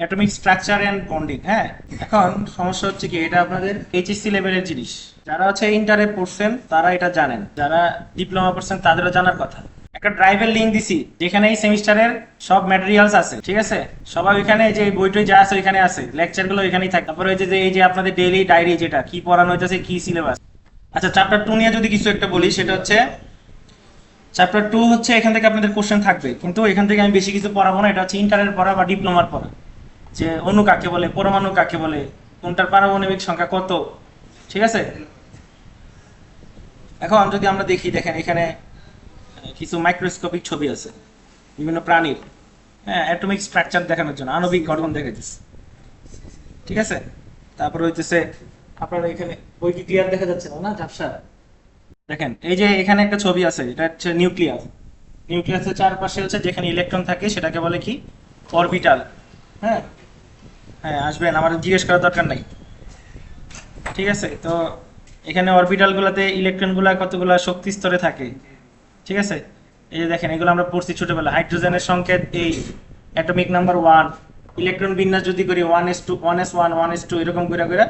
Atomic structure and bonding. হ্যাঁ, এখন সমস্যা হচ্ছে কি, এটা আপনাদের এইচএসসি লেভেলের জিনিস। যারা হচ্ছে ইন্টারে পড়ছেন তারা এটা জানেন, যারা ডিপ্লোমা পড়ছেন তাদেরও জানার কথা। একটা ড্রাইভের লিঙ্ক দিছি যেখানে এই সেমিস্টারের সব ম্যাটেরিয়ালস আছে, ঠিক আছে? সবাই ওইখানে যে বইটই যা আছে ওইখানে আছে, লেকচার গুলো ওইখানেই থাকে। তারপরে এই যে আপনাদের ডেইলি ডায়েরি, যেটা কি পড়ানো হইতেছে, কি সিলেবাস। আচ্ছা, চ্যাপ্টার 2 নিয়ে যদি কিছু একটা বলি, সেটা হচ্ছে চ্যাপ্টার 2 হচ্ছে এখান থেকে আপনাদের কোশ্চেন থাকবে, কিন্তু এখান থেকে আমি বেশি কিছু পড়াবো না। এটা হচ্ছে ইন্টারের পড়া বা ডিপ্লোমার পড়া, যে অণু কাকে বলে, পরমাণু কাকে বলে, কোনটার পারমাণবিক সংখ্যা কত, ঠিক আছে? এখন যদি আমরা দেখি, দেখেন এখানে কিছু মাইক্রোস্কোপিক ছবি আছে বিভিন্ন প্রাণীর। হ্যাঁ, অ্যাটমিক স্ট্রাকচার দেখানোর জন্য, আণবিক গঠন দেখাইতেছে, ঠিক আছে? তারপরে হইতেছে আপনারা এখানে বই কি ক্লিয়ার দেখা যাচ্ছে না, ঝাপসা? দেখেন এই যে এখানে একটা ছবি আছে, এটা হচ্ছে নিউক্লিয়াস। নিউক্লিয়াসের চারপাশে হচ্ছে যেখানে ইলেকট্রন থাকে সেটাকে বলে কি? অরবিটাল। হ্যাঁ, হ্যাঁ আসবেন, আমার জিজ্ঞেস করার দরকার নাই, ঠিক আছে? তো এখানে অরবিটাল গুলাতে ইলেকট্রন গুলা কতগুলা শক্তি স্তরে থাকে, ঠিক আছে? এই যে দেখেন, এগুলো আমরা পড়ছি ছোটবেলা। হাইড্রোজেনের সংকেত এই, অ্যাটমিক নাম্বার 1, ইলেকট্রন বিন্যাস যদি করি 1s2 1s1 1s2 এরকম করে করে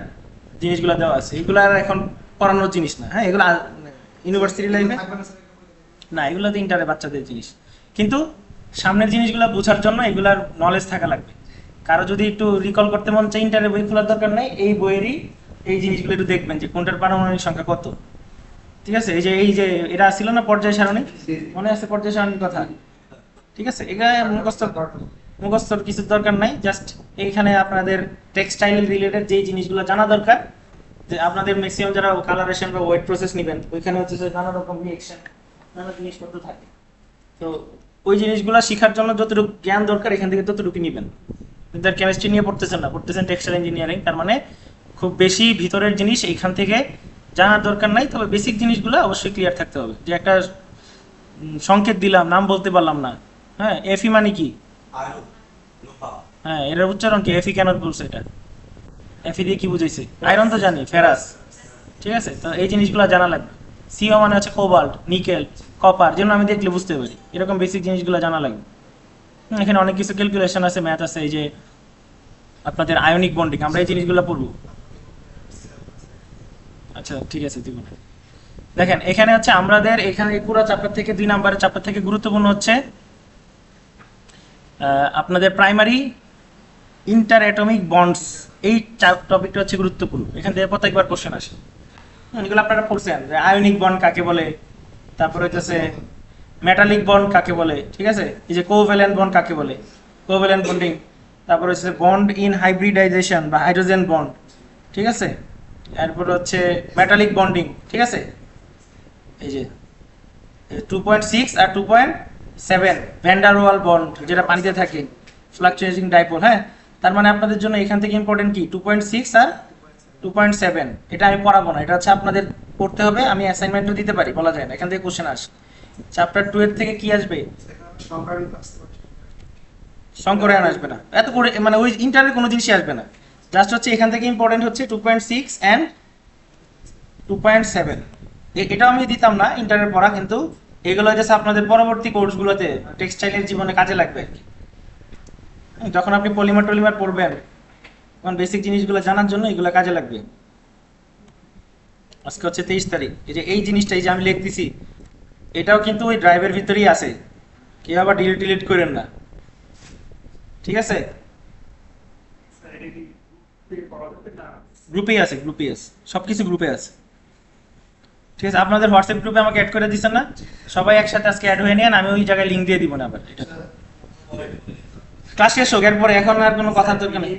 জিনিসগুলো দেওয়া আছে। এগুলো আর এখন পড়ানোর জিনিস না। হ্যাঁ, এগুলো ইউনিভার্সিটি লাইফে না, এগুলো তো ইন্টারে বাচ্চাদের জিনিস। কিন্তু সামনের জিনিসগুলো বোঝার জন্য এগুলার নলেজ থাকা লাগবে। কারো যদি একটু রিকল করতে মন চায়, ইন্টারে বই খোলার দরকার নাই, এই বইয়েরই এই জিনিসগুলো একটু দেখবেন যে কোনটার পারমাণবিক সংখ্যা কত, ঠিক আছে? এই যে এরা ছিল না পর্যায় সারণী, মনে আছে পর্যায় সারণীর কথা? ঠিক আছে, এখানে মুখস্থর কিছু দরকার নাই, জাস্ট এইখানে আপনাদের টেক্সটাইল রিলেটেড যে জিনিসগুলো জানা দরকার, যে আপনাদের ম্যাক্সিমাম যারা কালারেশন বা ওয়েট প্রসেস নেবেন, ওইখানে হচ্ছে যে নানা রকম রিঅ্যাকশন, নানা জিনিসপত্র থাকে। তো ওই জিনিসগুলো শেখার জন্য যতটুকু জ্ঞান দরকার এখান থেকে ততটুকু নেবেন। কিন্তু আর কেমিস্ট্রি নিয়ে পড়তেছেন না, পড়তেছেন টেক্সটাইল ইঞ্জিনিয়ারিং, তার মানে খুব বেশি ভিতরের জিনিস এইখান থেকে জানার দরকার নাই। তবে বেসিক জিনিসগুলো অবশ্যই ক্লিয়ার থাকতে হবে। যে একটা সংকেত দিলাম, নাম বলতে পারলাম না, হ্যাঁ, এফি মানে কি? হ্যাঁ, এর উচ্চারণ কি? এফি কেন বলছে এটা? এফি দিয়ে কি বুঝাইছে? আয়রন তো জানি, ফেরাস, ঠিক আছে? তো এই জিনিসগুলো জানা লাগবে। সিও মানে হচ্ছে কোবাল্ট, নিকেল, কপার, যেন আমি দেখলে বুঝতে পারি, এরকম বেসিক জিনিসগুলো জানা লাগবে। এখানে অনেক কিছু ক্যালকুলেশন আছে, ম্যাথ আছে। এই যে আপনাদের আয়নিক বন্ডিং, আমরা এই জিনিসগুলো পড়বো। আচ্ছা ঠিক আছে, দিব। দেখেন এখানে হচ্ছে আমাদের এখানে পুরো চ্যাপ্টার থেকে 2 নম্বরের চ্যাপ্টার থেকে গুরুত্বপূর্ণ হচ্ছে আপনাদের প্রাইমারি ইন্টার অ্যাটমিক বন্ডস। এই টপিকটা হচ্ছে গুরুত্বপূর্ণ, এখান থেকে প্রত্যেকবার কোশ্চেন আসে। এগুলো আপনারা পড়ছেন যে আয়নিক বন্ড কাকে বলে, তারপরে হচ্ছে মেটালিক বন্ড কাকে বলে, ঠিক আছে? এই যে কোভ্যালেন্ট বন্ড কাকে বলে, কোভ্যালেন্ট বন্ডিং। তারপরে হচ্ছে বন্ড ইন হাইব্রিডাইজেশন বা হাইড্রোজেন বন্ড, ঠিক আছে? এরপরে হচ্ছে মেটালিক বন্ডিং, ঠিক আছে? এই যে 2.6 আর 2.7 ভ্যান্ডারওয়াল বন্ড, যেটা পানিতে থাকে, ফ্লাকচুয়েটিং ডাইপোল। হ্যাঁ, তার মানে আপনাদের জন্য এখান থেকে ইম্পর্টেন্ট কি? 2.6 আর 2.7। এটা আমি পড়াবো না, এটা হচ্ছে আপনাদের পড়তে হবে। আমি অ্যাসাইনমেন্টও দিতে পারি, বলা যায় না, এখান থেকে কোশ্চেন আসে। চ্যাপ্টার 2 এর থেকে কি আসবে? সংকরায়ন আসবে না, এত করে মানে ওই ইন্টারের কোনো জিনিসই আসবে না। জাস্ট হচ্ছে এখান থেকে ইম্পর্টেন্ট হচ্ছে 2.6 এন্ড 2.7। এটাও আমি দিতাম না ইন্টারের পড়া, কিন্তু এগুলো হচ্ছে আপনাদের পরবর্তী কোর্সগুলোতে টেক্সটাইলের জীবনে কাজে লাগবে। যখন আপনি পলিমার টলিমার পড়বেন, তখন বেসিক জিনিসগুলো জানার জন্য এগুলো কাজে লাগবে। আজকে হচ্ছে 23 তারিখ। এই যে এই জিনিসটা, এই যে আমি লিখতেছি, এটাও কিন্তু ওই ড্রাইভের ভিতরেই আছে, কেউ আবার ডিলিট করেন না, ঠিক আছে? গ্রুপেই আছে, গ্রুপেই আছে, সবকিছু গ্রুপে আছে, ঠিক আছে? আপনাদের হোয়াটসঅ্যাপ গ্রুপে আমাকে অ্যাড করে দিচ্ছেন না? সবাই একসাথে আজকে অ্যাড হয়ে নেন, আমি ওই জায়গায় লিঙ্ক দিয়ে দিব না আবার। এটা ক্লাস শেষ হোক, এরপরে এখন আর কোনো কথা দরকার নেই।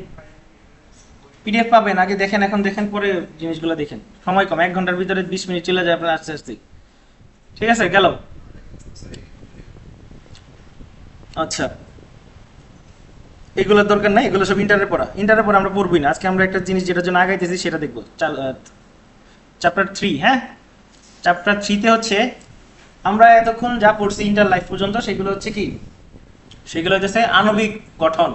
পিডিএফ পাবেন, আগে দেখেন, এখন দেখেন, পরে জিনিসগুলো দেখেন। সময় কম, 1 ঘন্টার ভিতরে 20 মিনিট চলে যায় আপনার আস্তে আস্তে, ঠিক আছে? গেল। আচ্ছা, এগুলোর দরকার নাই, এগুলো সব ইন্টারের পড়া। ইন্টারের পড়া আমরা পড়বই না আজকে। আমরা একটা জিনিস যেটার জন্য আগাইতেছি সেটা দেখবো। চ্যাপ্টার 3। হ্যাঁ, চ্যাপ্টার 3 তে হচ্ছে আমরা এতক্ষণ যা পড়ছি ইন্টার লাইফ পর্যন্ত, সেগুলো হচ্ছে কি? সেগুলো হচ্ছে আণবিক গঠন,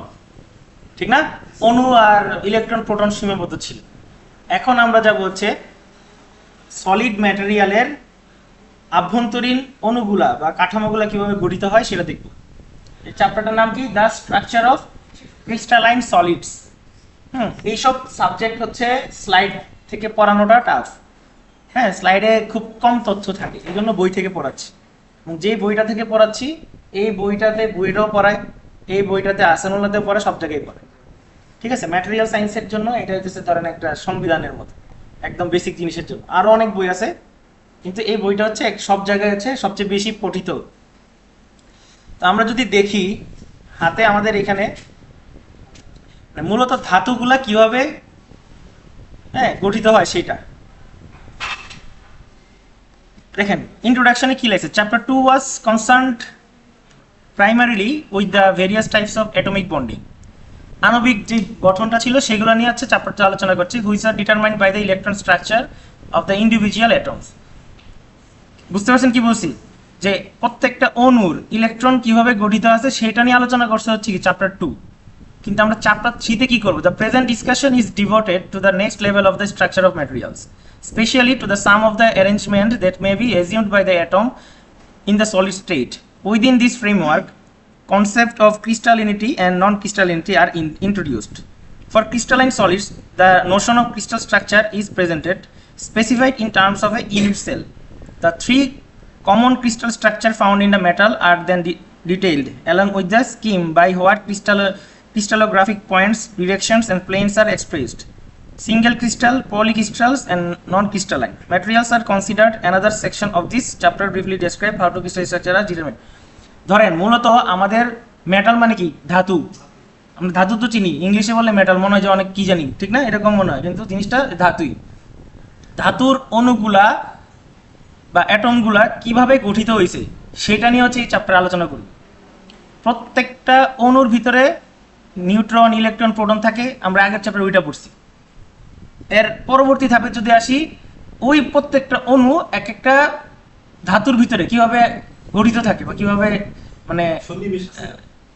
ঠিক না? অণু আর ইলেকট্রন প্রোটন সীমাবদ্ধ ছিল। এখন আমরা যাব হচ্ছে সলিড ম্যাটেরিয়ালের আভ্যন্তরীণ অণুগুলা বা কাঠামোগুলা কিভাবে গঠিত হয় সেটা দেখব। এই চ্যাপ্টারটার নাম কি? The structure of crystalline solids. এইসব সাবজেক্ট হচ্ছে স্লাইড থেকে পড়ানোটা টাফ। হ্যাঁ, স্লাইডে খুব কম তথ্য থাকে, এই জন্য বই থেকে পড়াচ্ছি। এবং যে বইটা থেকে পড়াচ্ছি এই বইটাতে বুয়েটও পড়ায়, এই বইটাতে আসানুল্লাহতেও পড়ে, সব জায়গায় পড়ে। ঠিক আছে, ম্যাটেরিয়াল সায়েন্সের জন্য এটা হচ্ছে ধরেন একটা সংবিধানের মতো, একদম বেসিক জিনিসের জন্য। আরো অনেক বই আছে, কিন্তু এই বইটা হচ্ছে সব জায়গায় হচ্ছে সবচেয়ে বেশি পঠিত। তো আমরা যদি দেখি হাতে আমাদের এখানে মূলত ধাতুগুলা কিভাবে গঠিত হয় সেটা দেখেন। ইন্ট্রোডাকশনে কি লেখছে, chapter 2 was concerned primarily with the various types of atomic bonding. আণবিক যে গঠনটা ছিল সেগুলো নিয়ে হচ্ছে চ্যাপ্টারটা আলোচনা করছি, which are determined by the electron structure of the individual atoms. বুঝতে পারছেন কি বলছি, যে প্রত্যেকটা অণুর ইলেকট্রন কিভাবে গঠিত আছে সেটা নিয়ে আলোচনা করছে হচ্ছে কি চ্যাপ্টার 2। কিন্তু আমরা চ্যাপ্টার 3 তে কি করব, the present discussion is devoted to the next level of the structure of materials, specially to the some of the arrangement that may be assumed by the atom in the solid state. Within this framework, concept of crystallinity and non-crystallinity are introduced. For crystalline solids, the notion of crystal structure is presented, specified in terms of a unit cell. The three common crystal structure found in the metal are then detailed, along with the scheme by what crystallographic points, directions, and planes are expressed. Single crystal, polycrystals, and non-crystalline materials are considered. Another section of this chapter briefly describe how to crystal structure are determined. ধরেন মূলত আমাদের metal মানে কি, ধাতু। আমরা ধাতু তো চিনি, ইংলিশে বলে মেটাল, মনে হয় যে অনেক কি জানি, ঠিক না, এরকম মনে হয়, কিন্তু জিনিসটা ধাতুই। ধাতুর অণুগুলা বা অ্যাটমগুলা কিভাবে গঠিত হয়েছে সেটা নিয়ে হচ্ছে এই চ্যাপ্টার আলোচনা করি। প্রত্যেকটা অণুর ভিতরে নিউট্রন, ইলেকট্রন, প্রোটন থাকে, আমরা আগের চ্যাপ্টার ওইটা পড়ছি। এর পরবর্তী ধাপে যদি আসি, ওই প্রত্যেকটা অণু এক একটা ধাতুর ভিতরে কিভাবে গঠিত থাকে বা কিভাবে মানে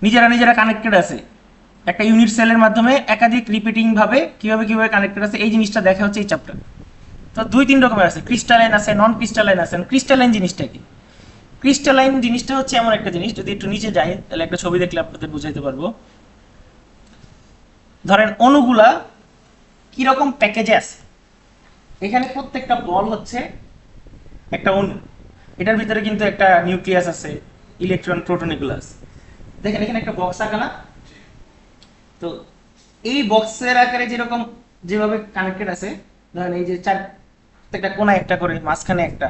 নিজেরা কানেক্টেড আছে, একটা ইউনিট সেলের মাধ্যমে একাধিক রিপিটিং ভাবে কিভাবে কানেক্টেড আছে, এই জিনিসটা দেখা হচ্ছে এই চ্যাপ্টার। তো 2-3 রকমের আছে, ক্রিস্টালাইন আছে, নন ক্রিস্টালাইন আছে। ক্রিস্টালাইন জিনিসটা কি? ক্রিস্টালাইন জিনিসটা হচ্ছে এমন একটা জিনিস, যদি একটু নিচে যাই তাহলে একটা ছবি দেখলে আপনাদের বুঝাইতে পারবো। ধরেন অণুগুলা কিরকম প্যাকেজে আছে, এখানে প্রত্যেকটা বল হচ্ছে একটা অণু, এটার ভিতরে কিন্তু একটা নিউক্লিয়াস আছে, ইলেকট্রন, প্রোটন, এগুলো আছে। দেখেন এখানে একটা বক্স আঁকা না, তো এই বক্সের আকারে যেরকম যেভাবে কানেক্টেড আছে, ধরেন এই যে প্রত্যেকটা কোনায় একটা করে, মাঝখানে একটা,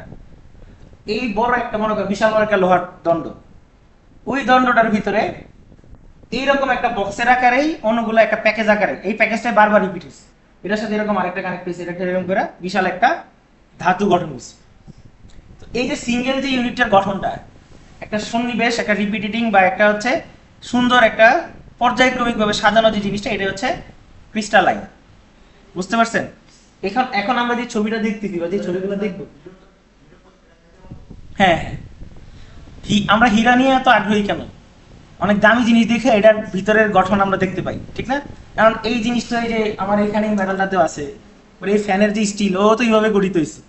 এই বড় একটা মনে করেন বিশাল বড় একটা লোহার দণ্ড, ওই দণ্ডটার ভিতরে এইরকম একটা বক্সের আকারেই অণুগুলো একটা প্যাকেজ আকারে, এই প্যাকেজটা বারবার রিপিট হচ্ছে, এটার সাথে এরকম আরেকটা কানেক্ট হয়েছে, এটা এরকম করে বিশাল একটা ধাতু গঠন হয়েছে। তো এই যে সিঙ্গেল যে ইউনিটের গঠনটা, একটা সন্নিবেশ, একটা রিপিটেটিং বা একটা হচ্ছে সুন্দর একটা পর্যায়ক্রমিকভাবে সাজানো যে জিনিসটা, এটা হচ্ছে ক্রিস্টালাইন। বুঝতে পারছেন? এখন আমরা যে ছবিটা দেখতেছি বা যে ছবিগুলো দেখবো, হ্যাঁ, আমরা হীরা নিয়ে এত আগ্রহী কেন? অনেক দামি জিনিস দেখে এটার ভিতরের গঠন আমরা দেখতে পাই, ঠিক না? কারণ এই জিনিসটা যে আমার এখানে মেটালটাতেও আছে, এই ফ্যানের যে স্টিল, ও তো এইভাবে গঠিত হয়েছে,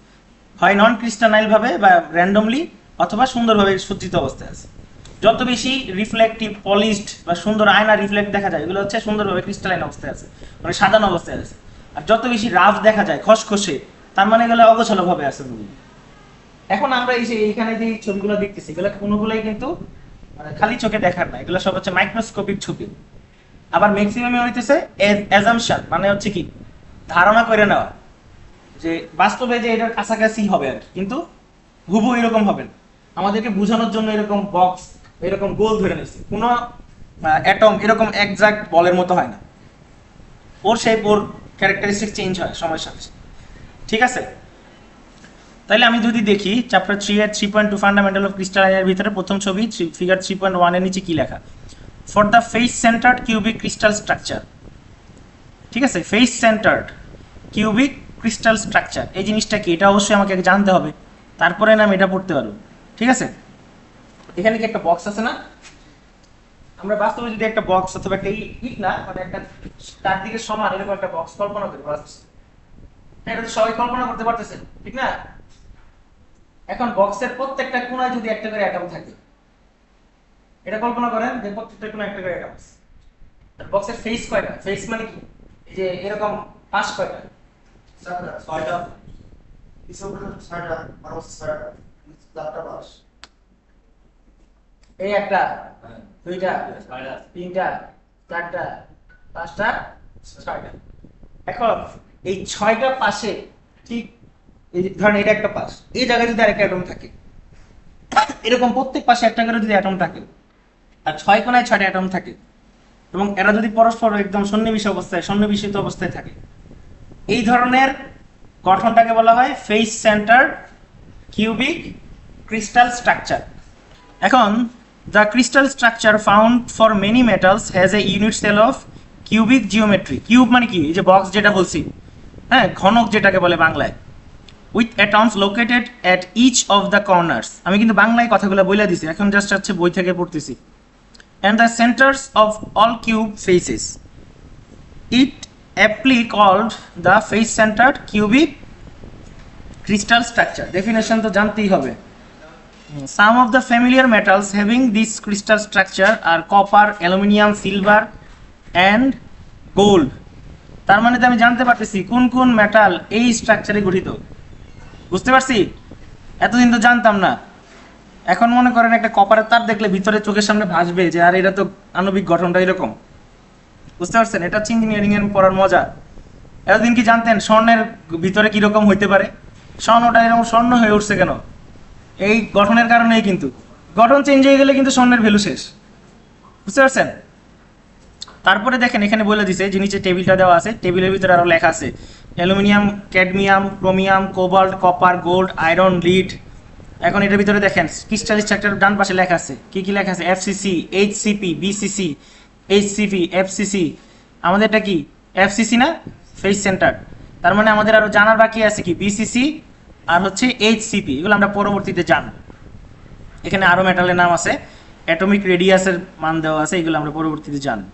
হয় নন ক্রিস্টালাইন ভাবে বা র্যান্ডমলি, অথবা সুন্দরভাবে সজ্জিত অবস্থায় আছে। যত বেশি রিফ্লেক্টিভ, পলিশড বা সুন্দর আয়না রিফ্লেক্ট দেখা যায়, এগুলো হচ্ছে সুন্দরভাবে ক্রিস্টালাইন অবস্থায় আছে, মানে সাজানো অবস্থায় আছে। আর যত বেশি রাফ দেখা যায়, খসখসে, তার মানে এগুলো অগোছালো ভাবে আছে। এখন আমরা এইখানে যে ছবিগুলো দেখতেছি, এগুলো কোনোগুলোই কিন্তু মানে খালি চোখে দেখার না, এগুলো সব হচ্ছে মাইক্রোস্কোপিক ছবি। আবার ম্যাক্সিমাম হইতেছে অ্যাজাম্পশন, মানে হচ্ছে কি ধারণা করে নেওয়া যে বাস্তবে যে এটার কাছাকাছি হবে আর, কিন্তু হুবহু এরকম হবে না। আমাদেরকে বোঝানোর জন্য এরকম বক্স, এরকম গোল ধরে নিচ্ছে, কোনো অ্যাটম এরকম এক্সাক্ট বলের মতো হয় না, ওর শেপ, ওর ক্যারেক্টারিস্টিক চেঞ্জ হয় সময়ের সাথে। ঠিক আছে, তাহলে আমি যদি দেখি চ্যাপ্টার 3 এর 3.2 ফান্ডামেন্টাল অফ ক্রিস্টালাইনের ভিতরে প্রথম ছবি ফিগার 3.1 এর নিচে কি লেখা, for the face centred cubic crystal structure. ঠিক আছে, face centred cubic crystal structure, এই জিনিসটা কি, এটা অবশ্যই আমাকে জানতে হবে, তারপরে না আমি এটা পড়তে পারবো। ঠিক আছে, এখানে কি একটা বক্স আছে না, আমরা বাস্তবে যদি একটা বক্স অথবা একটা ইট না, মানে একটা চারদিকে সমান এরকম একটা বক্স কল্পনা করি, এটা তো সবাই কল্পনা করতে পারতেছেন, ঠিক না? এখন বক্সের প্রত্যেকটা কোণায় যদি একটা করে অ্যাটম থাকে, এটা কল্পনা করেন যে প্রত্যেকটা কোণায় একটা করে অ্যাটম আছে, বক্সের ফেস কয়টা? ফেস মানে কি? এই যে এরকম পাশ কয়টা? ছয়টা ছয়টা মানুষ ছয়টা চারটা পাস এই একটা, দুইটা, তিনটা, চারটা, পাঁচটা, ছয়টা। এখন এই ছয়টা পাশে ঠিক এই যে ধরেন এটা একটা পাশ, এই জায়গায় যদি আরেকটা অ্যাটম থাকে, এরকম প্রত্যেক পাশে একটা করে যদি অ্যাটম থাকে আর ছয় কোণায় ছয়টা অ্যাটম থাকে এবং এরা যদি পরস্পর একদম সন্নিবিষ্ট অবস্থায় সন্নিবেশিত অবস্থায় থাকে, এই ধরনের গঠনটাকে বলা হয় face centre cubic crystal structure. এখন the crystal structure found for many metals has a unit cell of cubic geometry. Cube মানে কি? এই যে বক্স যেটা বলছি, হ্যাঁ, ঘনক যেটাকে বলে বাংলায়, with atoms located at each of the corners. আমি কিন্তু বাংলায় কথাগুলো বলে দিছি, এখন জাস্ট হচ্ছে বই থেকে পড়তেছি। And the centers of all cube faces. It aptly called the face centered cubic crystal structure. Definition তো জানতেই হবে। Some of the familiar metals having this crystal structure are copper, aluminium, silver and gold. তার মানে তো আমি জানতে পারতেছি কোন কোন মেটাল এই স্ট্রাকচারে গঠিত, বুঝতে পারছি? এতদিন তো জানতাম না। এখন মনে করেন একটা কপারের তার দেখলে ভিতরে চোখের সামনে ভাসবে যে আর এটা তো আণবিক গঠনটা এরকম, বুঝতে পারছেন? এটা হচ্ছে ইঞ্জিনিয়ারিং এর পড়ার মজা। এতদিন কি জানতেন স্বর্ণের ভিতরে কিরকম হইতে পারে? স্বর্ণটা এরকম স্বর্ণ হয়ে উঠছে কেন? এই গঠনের কারণেই। কিন্তু গঠন চেঞ্জ হয়ে গেলে কিন্তু স্বর্ণের ভ্যালু শেষ, বুঝতে পারছেন? তারপরে দেখেন এখানে বলে দিছে যে নিচে টেবিলটা দেওয়া আছে, টেবিলের ভিতরে আরো লেখা আছে aluminium, cadmium, chromium, cobalt, copper, gold, iron, lead. এখন এটার ভিতরে দেখেন ক্রিস্টাল স্ট্রাকচার ডান পাশে লেখা আছে, কি কি লেখা আছে? FCC, HCP, BCC, HCP, FCC. আমাদের এটা কি এফসিসি না? Face centre. তার মানে আমাদের আরো জানার বাকি আছে কি? বিসিসি আর হচ্ছে এইচসিপি। এগুলো আমরা পরবর্তীতে জানব। এখানে আরো মেটালের নাম আছে, অ্যাটমিক রেডিয়াসের মান দেওয়া আছে, এগুলো আমরা পরবর্তীতে জানব।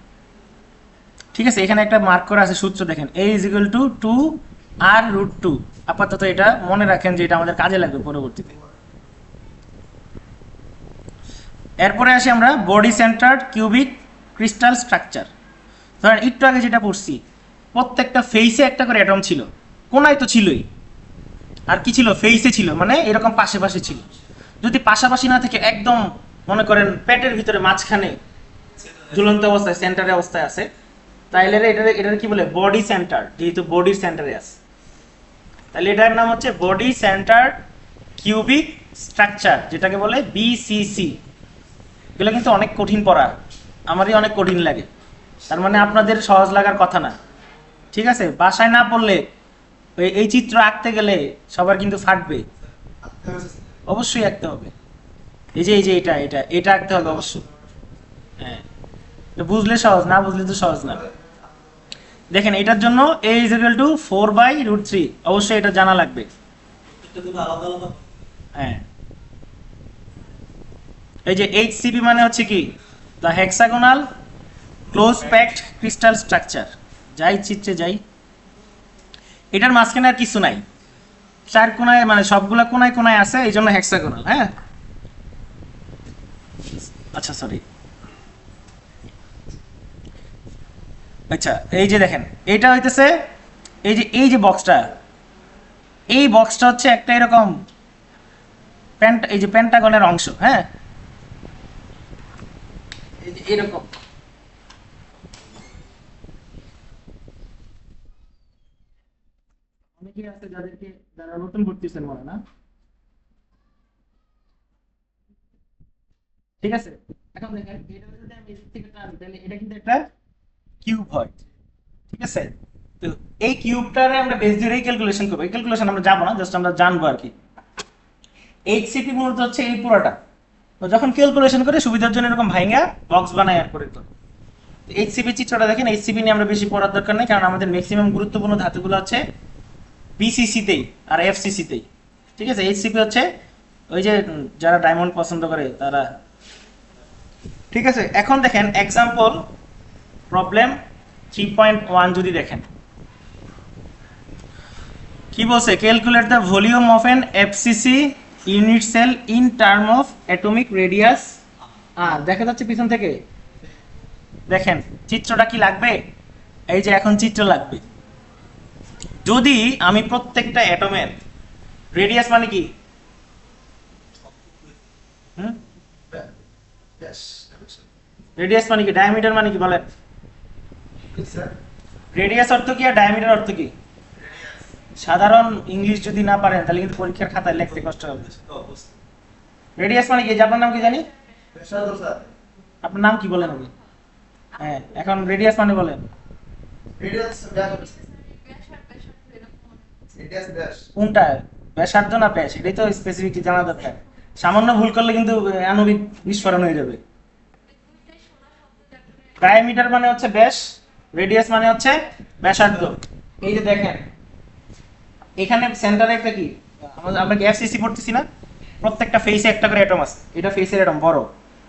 ঠিক আছে, এখানে একটা মার্ক করা আছে সূত্র, দেখেন A = 2R√2। আপাতত এটা মনে রাখেন যে এটা আমাদের কাজে লাগবে পরবর্তীতে। এরপরে আসি আমরা body centred cubic crystal structure. ধরেন একটু আগে যেটা পড়ছি, প্রত্যেকটা ফেসে একটা করে অ্যাটম ছিল, কোনায় তো ছিলই, আর কি ছিল? ফেসে ছিল, মানে এরকম পাশে পাশে ছিল। যদি পাশাপাশি না থেকে একদম মনে করেন পেটের ভিতরে মাঝখানে ঝুলন্ত অবস্থায় সেন্টারে অবস্থায় আছে, তাইলে এটার কি বলে? Body centre. যেহেতু বডির সেন্টারে আছে, তাহলে এটার নাম হচ্ছে বডি সেন্টার কিউবিক স্ট্রাকচার, যেটাকে বলে বিসিসি। এগুলো কিন্তু অনেক কঠিন পড়া, আমারই অনেক কঠিন লাগে। তার মানে আপনাদের সহজ লাগার কথা না, ঠিক আছে? বাসায় না পড়লে এই চিত্র আঁকতে গেলে সবার কিন্তু ফাটবে, অবশ্যই আঁকতে হবে। এই যে এটা এটা এটা আঁকতে হবে অবশ্যই। হ্যাঁ, বুঝলে সহজ, না বুঝলে তো সহজ না। দেখেন এটার জন্য A = 4/√3, অবশ্যই এটা জানা লাগবে। হ্যাঁ, এই যে HCP মানে হচ্ছে কি? The hexagonal close packed crystal structure. যাই চিত্রে যাই, এটার মাঝখানে আর কিছু নাই, চার কোনায় মানে সবগুলা কোনায় কোনায় আছে, এই জন্য হেক্সাগোনাল। হ্যাঁ, আচ্ছা সরি। আচ্ছা, এই যে দেখেন এটা হইতেছে এই যে বক্সটা, এই বক্সটা হচ্ছে একটা এরকম এই যে পেন্টাগনের অংশ। হ্যাঁ, এই যে এরকম অনেকে আছে যারা নতুন ভর্তিছেন মনে না, ঠিক আছে? এখন দেখেন এটা যদি আমি এদিক থেকে টানি, তাহলে এটা কিন্তু একটা কিউব হয়, ঠিক আছে? তো এই কিউবটারে আমরা বেস ধরেই ক্যালকুলেশন করব। এই ক্যালকুলেশন আমরা যাব না, জাস্ট আমরা জানবো আর কি। এইচসিপি মূলত হচ্ছে এই পুরোটা। তো যখন ক্যালকুলেশন করে সুবিধার জন্য এরকম ভাঙা বক্স বানায় আর করে তো এইচসিপি চিত্রটা দেখেন। এইচসিপি নিয়ে আমরা বেশি পড়ার দরকার নেই, কারণ আমাদের ম্যাক্সিমাম গুরুত্বপূর্ণ ধাতুগুলো হচ্ছে বিসিসি তেই আর এফসিসি তেই, ঠিক আছে? এইচসিপি হচ্ছে ওই যে যারা ডায়মন্ড পছন্দ করে তারা, ঠিক আছে? এখন দেখেন এক্সাম্পল প্রবলেম 3.1 যদি দেখেন কি বলছে? Calculate the volume of an FCC unit cell in term of atomic radius. দেখা যাচ্ছে পিছন থেকে? দেখেন চিত্রটা কি লাগবে, এই যে এখন চিত্র লাগবে। যদি আমি প্রত্যেকটা অ্যাটমের রেডিয়াস মানে কি, Yes. রেডিয়াস মানে কি, ডায়ামিটার মানে কি বলেন? Yes, sir. রেডিয়াস অর্থ কি আর ডায়ামিটার অর্থ কি? সাধারণ ইংলিশ যদি না পারেন তাহলে কিন্তু পরীক্ষার খাতায় লিখতে কষ্ট হবে। রেডিয়াস মানে কি, যে আপনার নাম কি জানি? Pressure, sir. আপনার নাম কি বলেন আপনি? হ্যাঁ, এখন রেডিয়াস মানে বলেন। Radius, dash. Radius, dash. কোনটা, ব্যাসার্ধ না ব্যাস, এটাই তো স্পেসিফিকলি জানা দরকার। সামান্য ভুল করলে কিন্তু আণবিক বিস্ফোরণ হয়ে যাবে। ডায়ামিটার মানে হচ্ছে ব্যাস, রেডিয়াস মানে হচ্ছে ব্যাসার্ধ। এই যে দেখেন এখানে সেন্টারে একটা কি, আমরা এফসিসি পড়তেছি না, প্রত্যেকটা ফেসে একটা করে অ্যাটম আছে, এটা ফেসের অ্যাটম বড়,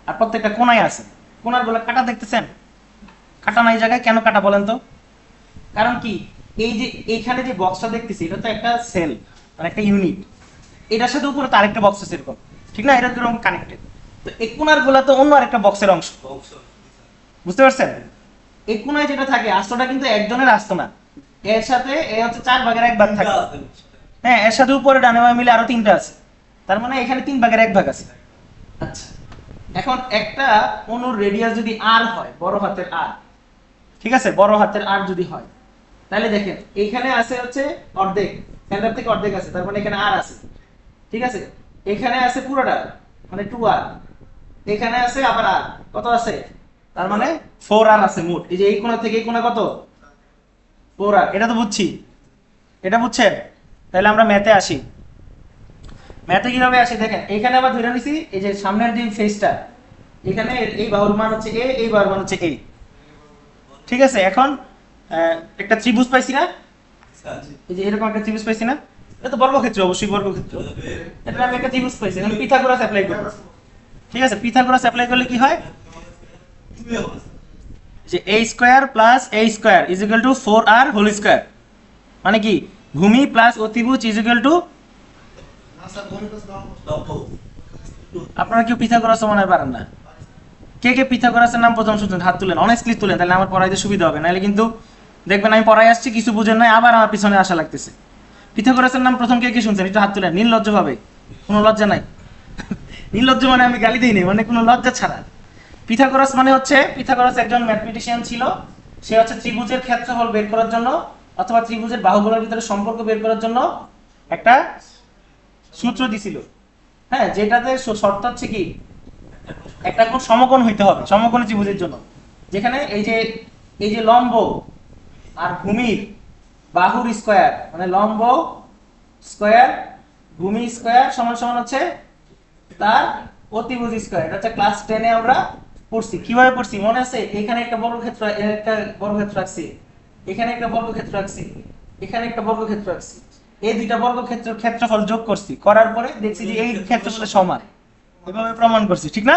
আর প্রত্যেকটা কোণায় আছে। কোণার গুলো কাটা দেখতেছেন, কাটা নাই জায়গায় কেন কাটা বলেন তো? কারণ কি, এই যে এইখানে যে বক্সটা দেখতেছি এটা তো একটা সেল, মানে একটা ইউনিট, এটার সাথে উপরে তো আরেকটা বক্স আছে এরকম, ঠিক না? এটা এরকম কানেক্টেড। তো এই কোণার গুলা তো অন্য আরেকটা বক্সের অংশ, বুঝতে পারছেন? এই কোণায় যেটা থাকে আস্তটা কিন্তু একজনের আস্ত না, এর সাথে এ হচ্ছে 4/1 থাকে। হ্যাঁ, এর সাথে উপরে ডানে বামে মিলে আরো 3টা আছে, তার মানে এখানে 3/1 আছে। আচ্ছা, এখন একটা অণুর রেডিয়াস যদি আর হয়, বড় হাতের আর, ঠিক আছে, বড় হাতের আর যদি হয়, তাহলে দেখেন এখানে আছে হচ্ছে অর্ধেক, সেন্টার থেকে অর্ধেক আছে, তার মানে এখানে আর আছে, ঠিক আছে। এখানে আছে পুরোটা মানে 2r, এখানে আছে আবার আর, কত আছে? তার মানে 4r আছে মোট। এই যে এই কোণা থেকে এই কোণা কত? 4r। এটা তো বুঝছি, এটা বুঝছেন? তাহলে আমরা ম্যাথে আসি। ম্যাথে কিভাবে আসি দেখেন, এখানে আবার ধরে নিছি এই যে সামনের যে ফেসটা, এখানে এই বাহুর মান হচ্ছে a, এই বাহুর মান হচ্ছে a, ঠিক আছে। এখন একটা ত্রিভুজ পাইছি না, এই যে এরকম একটা ত্রিভুজ পাইছি না, এটা তো বর্গক্ষেত্র, অবশ্যই বর্গক্ষেত্র। এটা আমি একটা ত্রিভুজ পাইছি, এখন পিথাগোরাস অ্যাপ্লাই করব, ঠিক আছে। পিথাগোরাস অ্যাপ্লাই করলে কি হয়, যে a square plus a square is equal to 4r whole square, মানে কি ভূমি প্লাস অতিভুজ is equal to, Now, sir, going to stop. আপনারা কেউ পিথাগোরাস মনে হয় পারেন না? কে কে পিথাগোরাসের নাম প্রথম শুনছেন হাত তুলেন, অনেস্টলি তুলেন, তাহলে আমার পড়াইতে সুবিধা হবে, নাহলে কিন্তু দেখবেন আমি পড়াই আসছি কিছু বুঝেন নাই, আবার আমার পিছনে আসা লাগতেছে। পিথাগোরাসের নাম প্রথম কে কে শুনছেন একটু হাত তুলেন, নির্লজ্জ ভাবে, কোনো লজ্জা নাই। নির্লজ্জ মানে আমি গালি দিই নাই, মানে কোনো লজ্জা ছাড়া। পিথাগোরাস মানে হচ্ছে, পিথাগোরাস একজন ম্যাথমেটিশিয়ান ছিল, সে হচ্ছে ত্রিভুজের ক্ষেত্রফল বের করার জন্য অথবা ত্রিভুজের বাহুগুলোর ভিতরে সম্পর্ক বের করার জন্য একটা সূত্র দিছিল। হ্যাঁ, যেটাতে শর্ত হচ্ছে কি, একটা কোণ সমকোণ হইতে হবে, সমকোণী ত্রিভুজের জন্য, যেখানে এই যে লম্ব আর ভূমির বাহুর স্কয়ার, মানে লম্ব স্কয়ার ভূমি স্কয়ার সমান সমান হচ্ছে তার অতিভুজ স্কয়ার। এটা হচ্ছে ক্লাস 10 এ আমরা পড়ছি। কিভাবে পড়ছি মনে আছে? এখানে একটা বর্গক্ষেত্র, একটা বর্গক্ষেত্র রাখছি, এখানে একটা বর্গক্ষেত্র রাখছি, এখানে একটা বর্গক্ষেত্র রাখছি, এই দুইটা বর্গক্ষেত্রের ক্ষেত্রফল যোগ করছি, করার পরে দেখছি যে এই ক্ষেত্রফলের সমান, এভাবে প্রমাণ করছি, ঠিক না?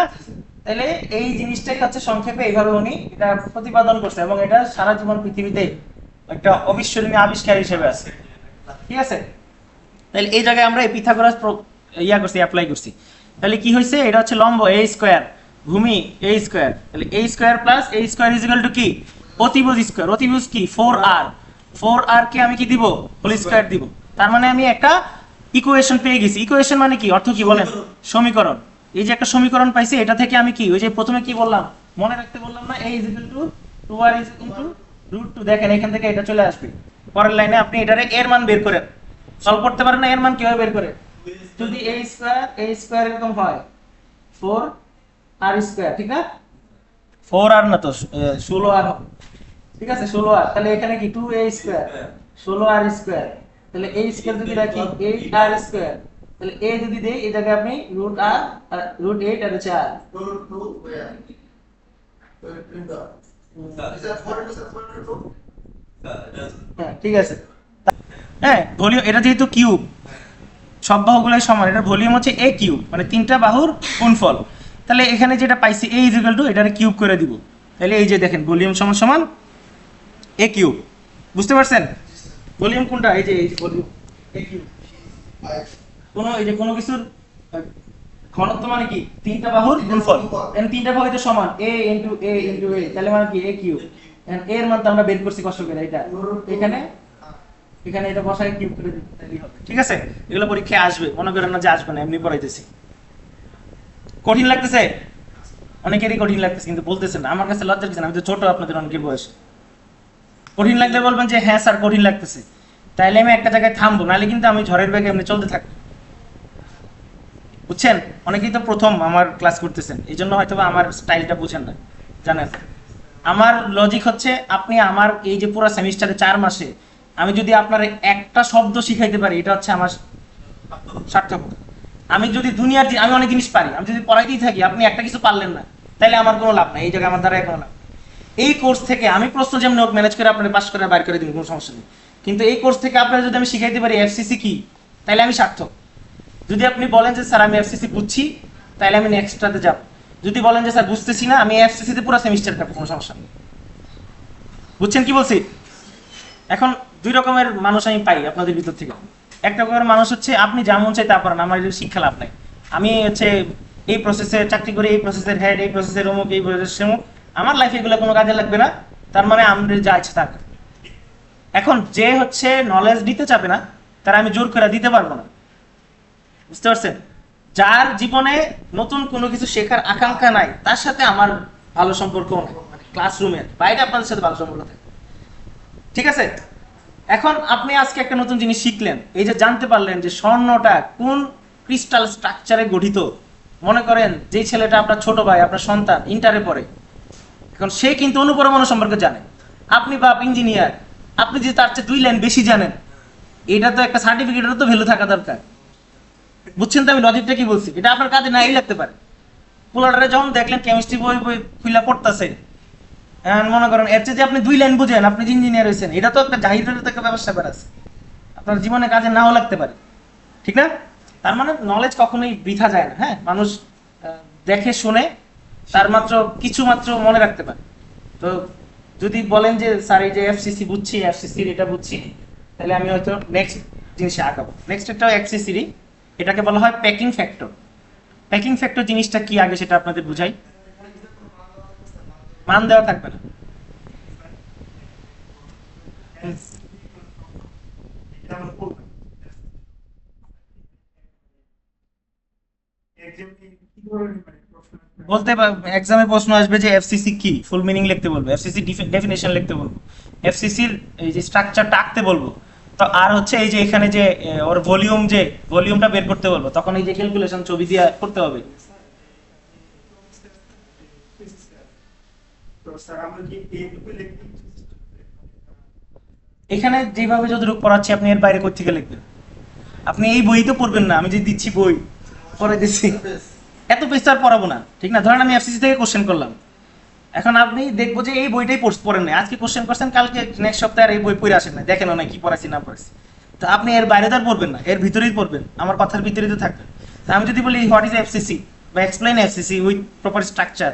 তাহলে এই জিনিসটাই হচ্ছে সংক্ষেপে এইভাবে উনি এটা প্রতিপাদন করছে, এবং এটা সারা জীবন পৃথিবীতে একটা অবিস্মরণীয় আবিষ্কার হিসেবে আছে, ঠিক আছে। তাহলে এই জায়গায় আমরা এই পিথাগোরাস ইয়া করছি, অ্যাপ্লাই করছি। তাহলে কি হয়েছে, এটা হচ্ছে লম্ব a স্কয়ার, ভূমি a স্কয়ার, তাহলে a square plus a square is equal two কি, অতিভুজ স্কয়ার, অতিভুজ কি 4r, 4r কে আমি কি দিব, হোল স্কয়ার দিব। তার মানে আমি একটা ইকুয়েশন পেয়ে গেছি। ইকুয়েশন মানে কি, অর্থ কি বলেন? সমীকরণ। এই যে একটা সমীকরণ পাইছি, এটা থেকে আমি কি, ওই যে প্রথমে কি বললাম, মনে রাখতে বললাম না, a is equal two 2r is equal two √2। দেখেন এখান থেকে এটা চলে আসবে, পরের লাইনে আপনি এটারে এর মান বের করেন, সলভ করতে পারেন না, এর মান কিভাবে বের করে, যদি a স্কয়ার এরকম হয় 4r স্কয়ার, ঠিক না? 4r না তো 16r হবে, ঠিক আছে, 16r। তাহলে এখানে কি 2a স্কয়ার 16r স্কয়ার, তাহলে a স্কয়ার যদি রাখি 8r স্কয়ার, তাহলে a যদি দেই এই জায়গায় আপনি √r √8 আর হচ্ছে r। To where? In the. Is that 4 into 2? হ্যাঁ, ঠিক আছে। হ্যাঁ, ভলিউম, এটা যেহেতু কিউব, সব বাহুগুলোই সমান, এটার ভলিউম হচ্ছে a কিউব, মানে তিনটা বাহুর গুণফল। তাহলে এখানে যেটা পাইছি a ইজ ইকুয়াল টু, এটারে কিউব করে দিব, তাহলে এই যে দেখেন ভলিউম সমান সমান a কিউব। বুঝতে পারছেন ভলিউম কোনটা? এই যে ভলিউম a কিউব। কোনো এই যে কোনো কিছুর ঘনত্ব মানে কি তিনটা বাহুর গুণফল, এন্ড তিনটা বাহু এটা সমান a into a into a, তাহলে মানে কি a কিউব, এন্ড a এর মান তো আমরা বের করছি কষ্ট করে, এটা এখানে এখানে এটা বসায় কিউব করে দিতে তাহলেই হবে। ঠিক আছে, এগুলো পরীক্ষায় আসবে, মনে করেন না যে আসবে না, এমনি পড়াইতেছি। কঠিন লাগতেছে, অনেকেরই কঠিন লাগতেছে, কিন্তু বলতেছেন না। আমার কাছে লজ্জা লাগছে না, আমি তো ছোট আপনাদের অনেকের বয়স। কঠিন লাগলে বলবেন যে হ্যাঁ স্যার কঠিন লাগতেছে, তাইলে আমি একটা জায়গায় থামবো, নাহলে কিন্তু আমি ঝড়ের বেগে এমনি চলতে থাকবো। বুঝছেন, অনেকেই তো প্রথম আমার ক্লাস করতেছেন, এই জন্য হয়তো আমার স্টাইলটা বুঝেন না। জানেন, আমার লজিক হচ্ছে আপনি আমার এই যে পুরো সেমিস্টারে 4 মাসে আমি যদি আপনার একটা শব্দ শিখাইতে পারি, এটা হচ্ছে আমার সার্থকতা। আমি যদি দুনিয়ার আমি অনেক জিনিস পারি, আমি যদি পড়াইতেই থাকি, আপনি একটা কিছু পারলেন না, তাহলে আমার কোনো লাভ নাই, এই জায়গায় আমার দ্বারা কোনো লাভ নেই। এই কোর্স থেকে আমি প্রশ্ন যেমন হোক ম্যানেজ করে আপনার পাস করে বাইর করে দিন, কোনো সমস্যা নেই, কিন্তু এই কোর্স থেকে আপনারা যদি আমি শিখাইতে পারি এফসিসি কি, তাহলে আমি সার্থক। যদি আপনি বলেন যে স্যার আমি এফসিসি বুঝছি, তাহলে আমি নেক্সটটাতে যাব। যদি বলেন যে স্যার বুঝতেছি না, আমি এফসিসি তে পুরো সেমিস্টার কাটবো, কোনো সমস্যা নেই। বুঝছেন কি বলছি? এখন দুই রকমের মানুষ আমি পাই আপনাদের ভিতর থেকে। এক রকমের মানুষ হচ্ছে আপনি যেমন চাই তা পারেন, আমার এই শিক্ষা লাভ নাই, আমি হচ্ছে এই প্রসেসে চাকরি করি, এই প্রসেসের হেড, এই প্রসেসের অমুক, এই প্রসেসের অমুক, আমার লাইফে এগুলো কোনো কাজে লাগবে না, তার মানে আমাদের যা ইচ্ছে থাক। এখন যে হচ্ছে নলেজ দিতে চাবে না, তারা আমি জোর করে দিতে পারবো না। বুঝতে পারছেন? যার জীবনে নতুন কোনো কিছু শেখার আকাঙ্ক্ষা নাই, তার সাথে আমার ভালো সম্পর্ক নাই, মানে ক্লাসরুমের বাইরে আপনাদের সাথে ভালো সম্পর্ক থাকে। ঠিক আছে, এখন আপনি আজকে একটা নতুন জিনিস শিখলেন, এই যে জানতে পারলেন যে স্বর্ণটা কোন ক্রিস্টাল স্ট্রাকচারে গঠিত। মনে করেন যে ছেলেটা আপনার ছোট ভাই, আপনার সন্তান ইন্টারে পড়ে, এখন সে কিন্তু অনুপরমাণু সম্পর্কে জানে, আপনি বাপ ইঞ্জিনিয়ার, আপনি যে তার চেয়ে 2 লাইন বেশি জানেন, এটা তো একটা সার্টিফিকেটেরও তো ভ্যালু থাকা দরকার। বুঝছেন তো আমি লজিকটা কি বলছি? এটা আপনার কাজে নাই লাগতে পারে। পোলারে যখন দেখলেন কেমিস্ট্রি বই বই খুলে পড়তেছে, মনে করেন এর চেয়ে যে আপনি 2 লাইন বুঝেন, আপনি যে ইঞ্জিনিয়ার হয়েছেন, এটা তো একটা জাহিরের তো একটা ব্যবস্থা করা আছে, আপনার জীবনে কাজে নাও লাগতে পারে। ঠিক না? তার মানে নলেজ কখনোই বৃথা যায় না। হ্যাঁ, মানুষ দেখে শুনে তার মাত্র কিছু মাত্র মনে রাখতে পারে। তো যদি বলেন যে স্যার এই যে এফসিসি বুঝছি, এফসিসির এটা বুঝছি, তাহলে আমি হয়তো নেক্সট জিনিসে আগাবো। নেক্সট একটা এফসিসিরই, এটাকে বলা হয় প্যাকিং ফ্যাক্টর। প্যাকিং ফ্যাক্টর জিনিসটা কি আগে সেটা আপনাদের বুঝাই। মান দেওয়া থাকবে না। বলতে এক্সামে প্রশ্ন আসবে যে এফসিসি কি, ফুল মিনিং লিখতে বলবো, এফসিসি ডেফিনেশন লিখতে বলবো, এফসিসির এই যে স্ট্রাকচারটা আঁকতে বলবো, তো আর হচ্ছে এই যে এখানে যে ওর ভলিউম, যে ভলিউমটা বের করতে বলবো, তখন এই যে ক্যালকুলেশন ছবি দিয়ে করতে হবে। এখানে যেভাবে যতটুকু পড়াচ্ছি আপনি এর বাইরে কোথা থেকে লিখবেন? আপনি এই বই তো পড়বেন না, আমি যে দিচ্ছি বই পড়ে দিচ্ছি, এত পেজ আর পড়াবো না। ঠিক না? ধরেন আমি এফসিসি থেকে কোশ্চেন করলাম, এখন আপনি দেখবো যে এই বইটাই পড়েন না, আজকে কোশ্চেন করছেন, কালকে নেক্সট সপ্তাহে আর এই বই পড়ে আসেন না, দেখেন না কি পড়াচ্ছি না পড়াচ্ছি। তো আপনি এর বাইরে তো আর পড়বেন না, এর ভিতরেই পড়বেন, আমার কথার ভিতরেই তো থাকবেন। তো আমি যদি বলি হোয়াট ইজ এফসিসি বা explain FCC with proper structure,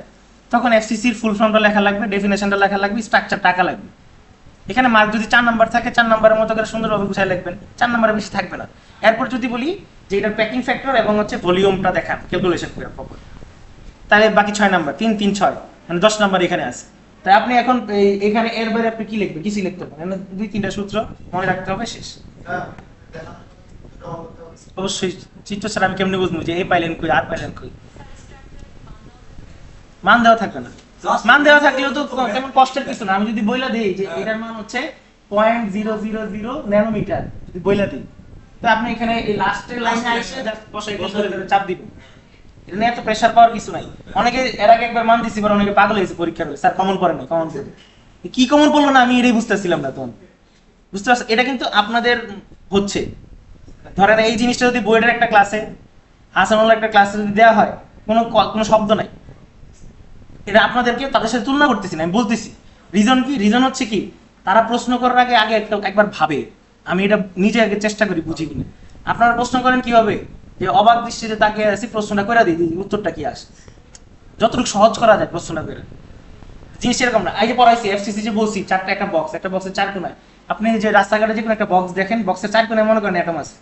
তখন এফসিসির ফুল ফর্মটা লেখা লাগবে, ডেফিনেশনটা লেখা লাগবে, স্ট্রাকচার টাকা লাগবে। এখানে মার্ক যদি 4 নাম্বার থাকে, 4 নাম্বারের মতো করে সুন্দরভাবে গুছায় লিখবেন, 4 নাম্বারের বেশি থাকবে না। এরপর যদি বলি যে এটার প্যাকিং ফ্যাক্টর এবং হচ্ছে ভলিউমটা দেখান, ক্যালকুলেশন করে প্রপার, তাহলে বাকি 6 নাম্বার, 3 3 6, মানে 10 নাম্বার এখানে আছে। তাই আপনি এখন এখানে এর বাইরে আপনি কি লিখবেন? কিছু লিখতে পারেন, 2-3টা সূত্র মনে রাখতে হবে, শেষ। অবশ্যই চিত্র ছাড়া আমি কেমনে বুঝবো যে এ পাইলেন কই আর পাইলেন কই? মান দেওয়া থাকবে না। মান দেওয়া থাকলেও তো তেমন কষ্টের কিছু না। আমি যদি বইলা দিই যে এটার মান হচ্ছে 0.000 ন্যানোমিটার, যদি বইলা দিই, তো আপনি এখানে এই লাস্টের লাইনে এসে জাস্ট বসাই চাপ দিবেন। এটা নিয়ে এত প্রেসার পাওয়ার কিছু নাই। অনেকে এর আগে একবার মান দিছি, অনেকে পাগল হয়েছে পরীক্ষা হলে, স্যার কমন পড়ে না, কমন পড়ে কি কমন পড়লো না, আমি এটাই বুঝতেছিলাম না তখন। বুঝতে পারছেন? এটা কিন্তু আপনাদের হচ্ছে, ধরেন এই জিনিসটা যদি বইয়ের একটা ক্লাসে, হাসানুল্লাহ একটা ক্লাসে যদি দেওয়া হয়, কোনো শব্দ নাই, এটা আপনাদেরকে তাদের সাথে তুলনা করতেছি না, আমি বলতেছি রিজন কি। রিজন হচ্ছে কি, তারা প্রশ্ন করার আগে আগে একবার ভাবে, আমি এটা নিজে আগে চেষ্টা করি বুঝি কিনা। আপনারা প্রশ্ন করেন কিভাবে, যে অবাক দৃষ্টিতে তাকিয়ে আছি, প্রশ্নটা করে দিই, উত্তরটা কি আসে, যতটুকু সহজ করা যায় প্রশ্নটা করে। জিনিস এরকম না, এই যে পড়াইছি এফসিসি যে বলছি, চারটা একটা বক্স, একটা বক্সের 4 কোণায়, আপনি যে রাস্তাঘাটে যে কোনো একটা বক্স দেখেন, বক্সের 4 কোণায় মনে করেন অ্যাটম আছে,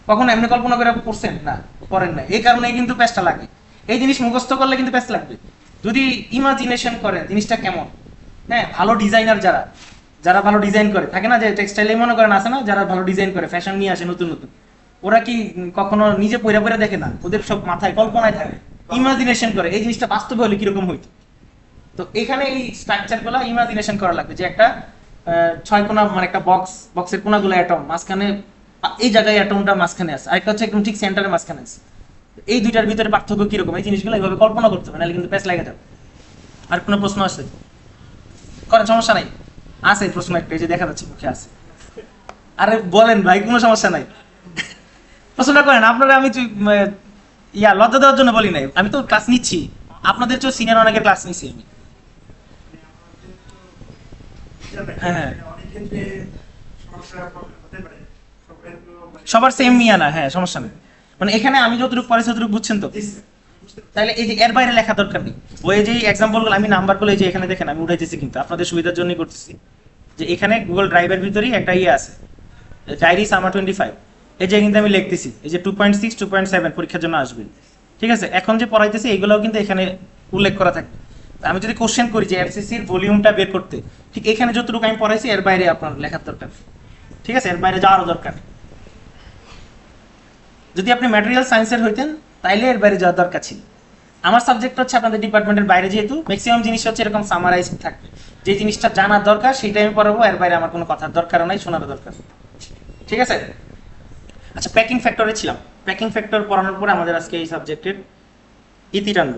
কখনো এমনি কল্পনা করে পড়ছেন না, পড়েন না, এই কারণে কিন্তু প্যাচটা লাগে। এই জিনিস মুখস্থ করলে কিন্তু প্যাচ লাগবে। যদি ইমাজিনেশন করেন জিনিসটা কেমন, হ্যাঁ, ভালো ডিজাইনার যারা যারা ভালো ডিজাইন করে থাকে না, যে টেক্সটাইলে মনে করেন আছে না, যারা ভালো ডিজাইন করে ফ্যাশন নিয়ে আসে নতুন নতুন, ওরা কি কখনো নিজে পয়রা পয়রা দেখে না, ওদের সব মাথায় কল্পনায় থাকে, ইমাজিনেশন করে এই জিনিসটা বাস্তবে হলে কিরকম হইতো। তো এখানে এই স্ট্রাকচার গুলো ইমাজিনেশন করা লাগবে, যে একটা 6 কোণা মানে একটা বক্সের কোণাগুলো অ্যাটম, মাঝখানে এই জায়গায় অ্যাটমটা মাঝখানে আছে, আরেকটা হচ্ছে একদম ঠিক সেন্টারের মাঝখানে আছে, এই দুইটার ভিতরে পার্থক্য কিরকম, এই জিনিসগুলো এইভাবে কল্পনা করতে হবে, নাহলে কিন্তু প্যাচ লেগে যাবে। আর কোনো প্রশ্ন আছে? করেন, সমস্যা নাই। আছে প্রশ্ন একটা, এই যে দেখা যাচ্ছে মুখে আছে। আরে বলেন ভাই, কোনো সমস্যা নাই, প্রশ্নটা করেন। আপনারা আমি লজ্জা দেওয়ার জন্য বলি নাই, আমি তো ক্লাস নিচ্ছি, আপনাদের চেয়ে সিনিয়র অনেকের ক্লাস নিচ্ছি আমি। হ্যাঁ, সবার সেম মিয়া না, হ্যাঁ সমস্যা নেই। মানে এখানে আমি যতটুকু পড়াইছি ততটুকু বুঝছেন তো? তাহলে এই যে এর বাইরে লেখা দরকার নেই। বইয়ে যে এক্সাম্পল গুলো আমি নাম্বার গুলো এই যে এখানে দেখেন আমি উঠাইতেছি, কিন্তু আপনাদের সুবিধার জন্যই করতেছি, যে এখানে গুগল ড্রাইভের ভিতরেই একটা ইয়ে আছে, ডায়েরি সামার 25, এই যে কিন্তু আমি লিখতেছি, এই যে 2.6 2.7 পরীক্ষার জন্য আসবে, ঠিক আছে। এখন যে পড়াইতেছি এইগুলোও কিন্তু এখানে উল্লেখ করা থাকে। আমি যদি কোশ্চেন করি যে এফসিসির ভলিউমটা বের করতে, ঠিক এখানে যতটুকু আমি পড়াইছি এর বাইরে আপনার লেখার দরকার, ঠিক আছে, এর বাইরে যাওয়ারও দরকার। যদি আপনি ম্যাটেরিয়াল সায়েন্সের হইতেন তাইলে এর বাইরে যাওয়ার দরকার ছিল। আমার সাবজেক্ট হচ্ছে আপনাদের ডিপার্টমেন্টের বাইরে, যেহেতু ম্যাক্সিমাম জিনিস হচ্ছে এরকম সামারাইজ থাকবে, যে জিনিসটা জানার দরকার সেইটা আমি পড়াবো, এর বাইরে আমার কোনো কথার দরকার নাই, শোনার দরকার, ঠিক আছে। আচ্ছা, প্যাকিং ফ্যাক্টরে ছিলাম। প্যাকিং ফ্যাক্টর পড়ানোর পরে আমাদের আজকে এই সাবজেক্টের ইতি টানব।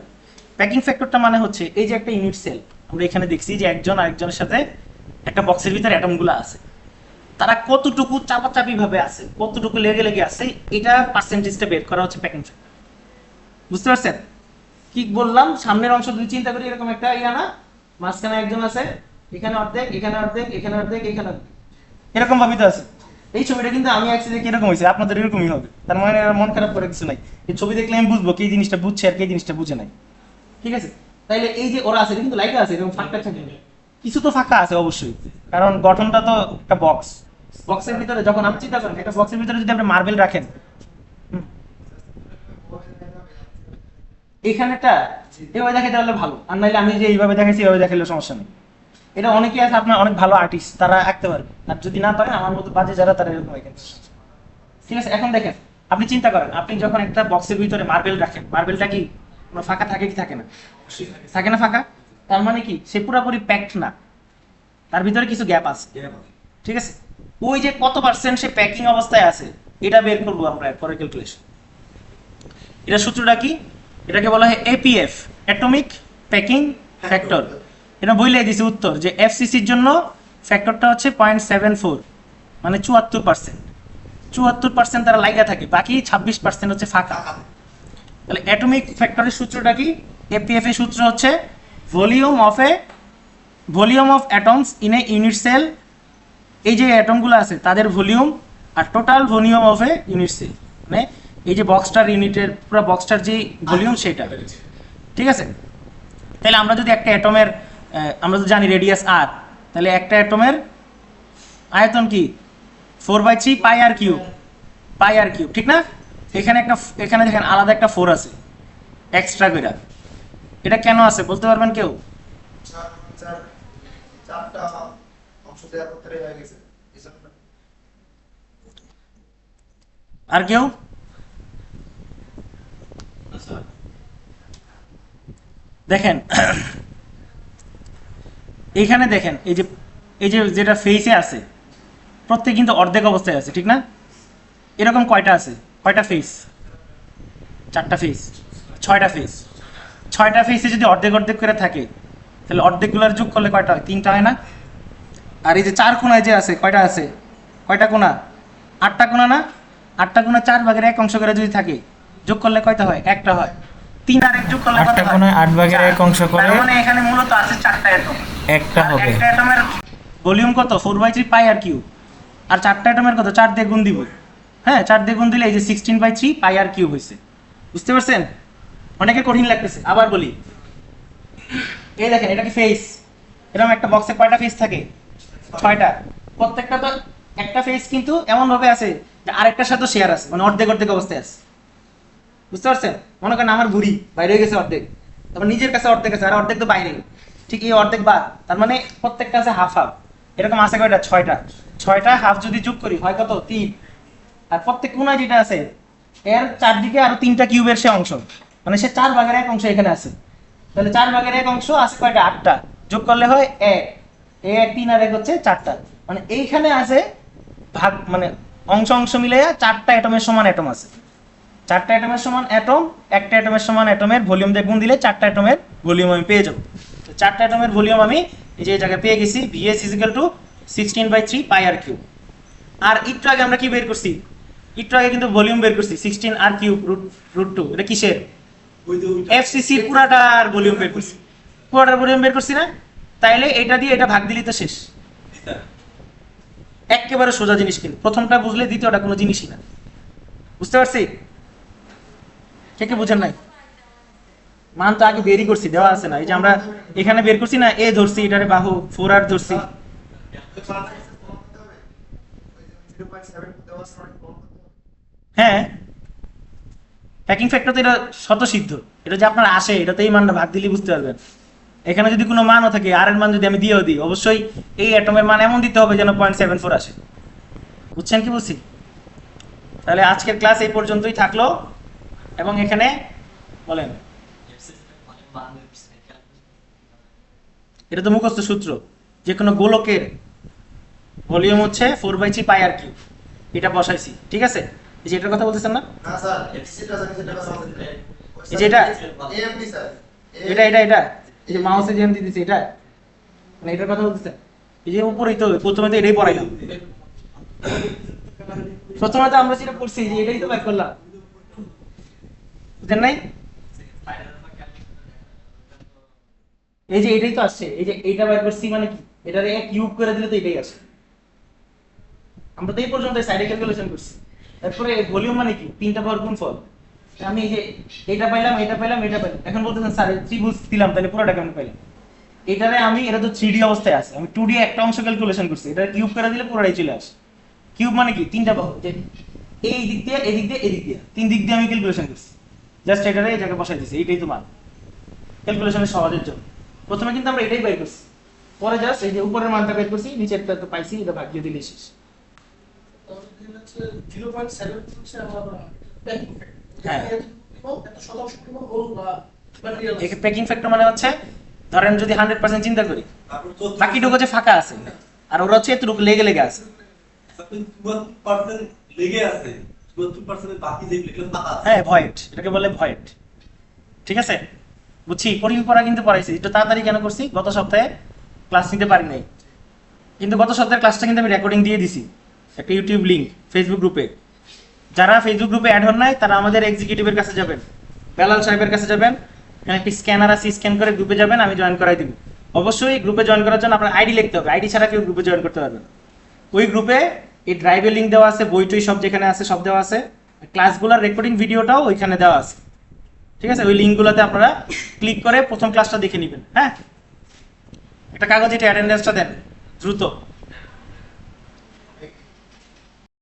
প্যাকিং ফ্যাক্টরটা মানে হচ্ছে এই যে একটা ইউনিট সেল, আমরা এখানে দেখছি যে একজন আরেকজনের সাথে একটা বক্সের ভিতরে অ্যাটমগুলো আছে, তারা কতটুকু চাপাচাপি ভাবে আছে, কতটুকু লেগে লেগে আছে, এটা পার্সেন্টেজটা বের করা হচ্ছে প্যাকিং ফ্যাক্টর। বুঝতে পারছেন কি বললাম? সামনের অংশ দুই চিন্তা করি, এরকম একটা ইয়া না, মাঝখানে একজন আছে, এখানে অর্ধেক, এখানে অর্ধেক, এখানে অর্ধেক, এখানে অর্ধেক, এরকম ভাবে তো আছে। এই ছবিটা কিন্তু আমি আঁকছি যে কিরকম হয়েছে, আপনাদের এরকমই হবে, তার মানে মন খারাপ করে কিছু নাই। এই ছবি দেখলে আমি বুঝবো কি জিনিসটা বুঝছে আর কি জিনিসটা বুঝে নাই, ঠিক আছে। তাইলে এই যে ওরা আছে, কিন্তু লাইট আছে, এরকম ফাঁকা থাকে, কিছু তো ফাঁকা আছে অবশ্যই, কারণ গঠনটা তো একটা বক্স। বক্সের ভিতরে যখন আপনি চিন্তা করেন, একটা বক্সের ভিতরে যদি আপনি মার্বেল রাখেন, এখানেটা এভাবে দেখাতে পারলে ভালো, আর নাইলে আমি যে এইভাবে দেখাইছি এইভাবে দেখালে সমস্যা নেই। এটা অনেকেই আছে আপনার অনেক ভালো আর্টিস্ট, তারা আঁকতে পারবে, আর যদি না পারেন আমার মতো বাজে যারা, তারা এরকম হয়, ঠিক আছে। এখন দেখেন, আপনি চিন্তা করেন, আপনি যখন একটা বক্সের ভিতরে মার্বেল রাখেন, মার্বেলটা কি কোনো ফাঁকা থাকে কি থাকে না? থাকে না ফাঁকা, তার মানে কি সে পুরোপুরি প্যাকড না, তার ভিতরে কিছু গ্যাপ আছে, ঠিক আছে। ওই যে কত পার্সেন্ট সে প্যাকিং অবস্থায় আছে, এটা বের করবো আমরা পরে ক্যালকুলেশন। এটা সূত্রটা কি? এটাকে বলা হয় এপিএফ, অ্যাটমিক প্যাকিং ফ্যাক্টর। এটা বইলে দিছি উত্তর, যে এফসিসির জন্য ফ্যাক্টরটা হচ্ছে 0.74, মানে 74%। 74% তারা লাইগা থাকে, বাকি 26% হচ্ছে ফাঁকা। তাহলে অ্যাটমিক ফ্যাক্টরের সূত্রটা কি? এপিএফ এর সূত্র হচ্ছে volume of atoms in a unit cell, এই যে অ্যাটমগুলো আছে তাদের ভলিউম, আর total volume of a unit cell, মানে এই যে বক্সটার ইউনিটের পুরো বক্সটার যে ভলিউম সেটা, ঠিক আছে। তাহলে আমরা যদি একটা অ্যাটমের, আমরা তো জানি রেডিয়াস আর, তাহলে একটা অ্যাটমের আয়তন কি 4/3 পাই আর কিউব, ঠিক না? এখানে দেখেন আলাদা একটা 4 আছে এক্সট্রা করে, এটা কেন আছে বলতে পারবেন কেউ? চারটা অংশ দেওয়ার পরে হয়ে গেছে, আর কেউ? দেখেন এইখানে দেখেন, এই যে যেটা ফেসে আছে প্রত্যেক কিন্তু অর্ধেক অবস্থায় আছে, ঠিক না? এরকম কয়টা আছে, কয়টা ফেস? 4টা ফেস, 6টা ফেস। 6টা ফেসে যদি অর্ধেক অর্ধেক করে থাকে, তাহলে অর্ধেকগুলোর যোগ করলে কয়টা হয়? 3টা হয় না? আর এই যে 4 কোণায় যে আছে, কয়টা আছে? কয়টা কোণা? 8টা কোণা না? 8টা কোণা 4 ভাগের 1 অংশ করে যদি থাকে, যোগ করলে কয়টা হয়? একটা হয়। 3 আর 1 যোগ করলে কত হয়? 8টা কোণায় 8 ভাগের 1 অংশ করে, তার মানে এখানে মূলত আছে 4টা অ্যাটম, একটা হবে। একটা অ্যাটমের ভলিউম কত? 4/3 পাই আর কিউব। আর 4টা অ্যাটমের কত? 4 দিয়ে গুণ দিব, হ্যাঁ 4 দিয়ে গুণ দিলে এই যে 16/3 পাই আর কিউব হয়েছে। বুঝতে পারছেন? অনেকে কঠিন লাগতেছে, আবার বলি, এই দেখেন এটা কি ফেস, এরকম একটা বক্সে কয়টা ফেস থাকে? 6টা। প্রত্যেকটা তো একটা ফেস কিন্তু এমন ভাবে আছে যে আরেকটার সাথে শেয়ার আছে, মানে অর্ধেক অর্ধেক অবস্থায় আছে। বুঝতে পারছেন? মনে করেন আমার ভুঁড়ি বাইরে হয়ে গেছে অর্ধেক, তারপর নিজের কাছে অর্ধেক আছে আর অর্ধেক তো বাইরে, ঠিক এই অর্ধেক বাদ, তার মানে প্রত্যেকটা আছে হাফ হাফ। এরকম আছে কয়টা? 6টা। 6টা হাফ যদি যোগ করি হয় কত? 3। আর প্রত্যেক কোনায় যেটা আছে এর চারদিকে আরো 3টা কিউবের সে অংশ, মানে সে 4 ভাগের 1 অংশ এখানে আছে। তাহলে 4 ভাগের 1 অংশ আছে কয়টা? 8টা। যোগ করলে হয় 1, 1 3 আর 1 হচ্ছে 4টা। মানে এইখানে আছে ভাগ, মানে অংশ অংশ মিলে 4টা অ্যাটমের সমান অ্যাটম আছে। 4টা অ্যাটমের সমান অ্যাটম, একটা অ্যাটমের সমান অ্যাটমের ভলিউম দিয়ে গুণ দিলে 4টা অ্যাটমের ভলিউম আমি পেয়ে যাব। তো 4টা অ্যাটমের ভলিউম আমি এই যে জায়গায় পেয়ে গেছি, Vs = 16/3 পাই আর কিউব। আর একটু আগে আমরা কি বের করছি? একটু আগে কিন্তু ভলিউম বের করছি 16r³ √2। এটা কিসের? এফসিসি পুরাটার ভলিউম বের করছি। পুরাটার ভলিউম বের করছি না? তাইলে এটা দিয়ে এটা ভাগ দিলেই তো শেষ। একেবারে সোজা জিনিস, কিন্তু প্রথমটা বুঝলে দ্বিতীয়টা কোনো জিনিসই না। বুঝতে পারছি? কে কে বুঝেন নাই? মান তো আগে বেরই করছি, দেওয়া আছে না? এই যে আমরা এখানে বের করছি না, এ ধরছি, এটারে বাহু 4r ধরছি। হ্যাঁ, প্যাকিং ফ্যাক্টর তো এটা স্বতঃসিদ্ধ, এটা যে আপনার আসে, এটা তো এই মানটা ভাগ দিলেই বুঝতে পারবেন। এখানে যদি কোনো মানও থাকে, আর এর মান যদি আমি দিয়েও দিই, অবশ্যই এই অ্যাটমের মান এমন দিতে হবে যেন 0.74 আসে। বুঝছেন কি বলছি? তাহলে আজকের ক্লাস এই পর্যন্তই থাকলো, এবং এখানে বলেন, এটা তো মুখস্থ সূত্র, যে কোনো গোলকের ভলিউম হচ্ছে 4/3 পাই আর কিউব। এটা বসাইছি, ঠিক আছে? এই যে এটার কথা বলতেছেন না? না স্যার, সেটা জানি, সেটা কথা বলতে। এই যে এটা এএমডি স্যার, এটা এই যে মাউসে যেমন দিতেছি, এটা মানে এটার কথা বলতেছেন? এই যে উপরেই তো প্রথমে তো এটাই পড়াইলাম। প্রথমে তো আমরা যেটা করছি যে এটাই তো ব্যাক করলাম, বুঝেন নাই? এই যে এটাই তো আসছে, এই যে এইটা বের করছি, মানে কি এটারে কিউব করে দিলে তো এটাই আসে। আমরা তো এই পর্যন্ত সাইডে ক্যালকুলেশন করছি। তারপরে ভলিউম মানে কি? 3টা পাওয়ার গুণফল। আমি এই যে এটা পাইলাম, এটা পাইলাম, এটা পাইলাম, এখন বলতেছেন স্যার ত্রিভুজ দিলাম, তাহলে পুরোটা কেমন পাইলাম? এটারে আমি, এটা তো 3D অবস্থায় আছে, আমি 2D একটা অংশ ক্যালকুলেশন করছি, এটা কিউব করে দিলে পুরোটাই চলে আসে। কিউব মানে কি? 3টা বাহু, যে এই দিক দিয়ে, এই দিক দিয়ে, এই দিক দিয়ে, 3 দিক দিয়ে আমি ক্যালকুলেশন করছি। জাস্ট এটারে এই জায়গায় বসাই দিয়েছি, এইটাই তো মান ক্যালকুলেশনের সহজের জন্য। প্রথমে কিন্তু আমরা এটাই বের করছি, পরে জাস্ট এই যে উপরের মানটা বের করছি, নিচেরটা তো পাইছি, এটা ভাগ দিয়ে দিলে শেষ। হ্যাঁ, প্যাকিং ফ্যাক্টর মানে হচ্ছে, ধরেন যদি 100% চিন্তা করি, বাকিটুকু যে ফাঁকা আছে, আর ওরা হচ্ছে এতটুকু লেগে লেগে আছে। হ্যাঁ, ভয়েড, এটাকে বলে ভয়েড। ঠিক আছে, বুঝছি। কঠিন পড়া কিন্তু পড়াইছি, একটু তাড়াতাড়ি কেন করছি? গত সপ্তাহে ক্লাস নিতে পারি নাই, কিন্তু গত সপ্তাহের ক্লাসটা কিন্তু আমি রেকর্ডিং দিয়ে দিছি, একটা ইউটিউব লিংক ফেসবুক গ্রুপে। যারা ফেসবুক গ্রুপে অ্যাড হন নাই, তারা আমাদের এক্সিকিউটিভের কাছে যাবেন, বেলাল সাহেবের কাছে যাবেন, এখানে একটি স্ক্যানার আছে, স্ক্যান করে গ্রুপে যাবেন, আমি জয়েন করাই দিব। অবশ্যই গ্রুপে জয়েন করার জন্য আপনার আইডি লিখতে হবে, আইডি ছাড়া কেউ গ্রুপে জয়েন করতে পারবেন। ওই গ্রুপে এই ড্রাইভের লিঙ্ক দেওয়া আছে, বই টই সব যেখানে আছে সব দেওয়া আছে, ক্লাসগুলোর রেকর্ডিং ভিডিওটাও ওইখানে দেওয়া আছে। ঠিক আছে, ওই লিঙ্কগুলোতে আপনারা ক্লিক করে প্রথম ক্লাসটা দেখে নেবেন। হ্যাঁ, একটা কাগজে অ্যাটেন্ডেন্সটা দেন দ্রুত।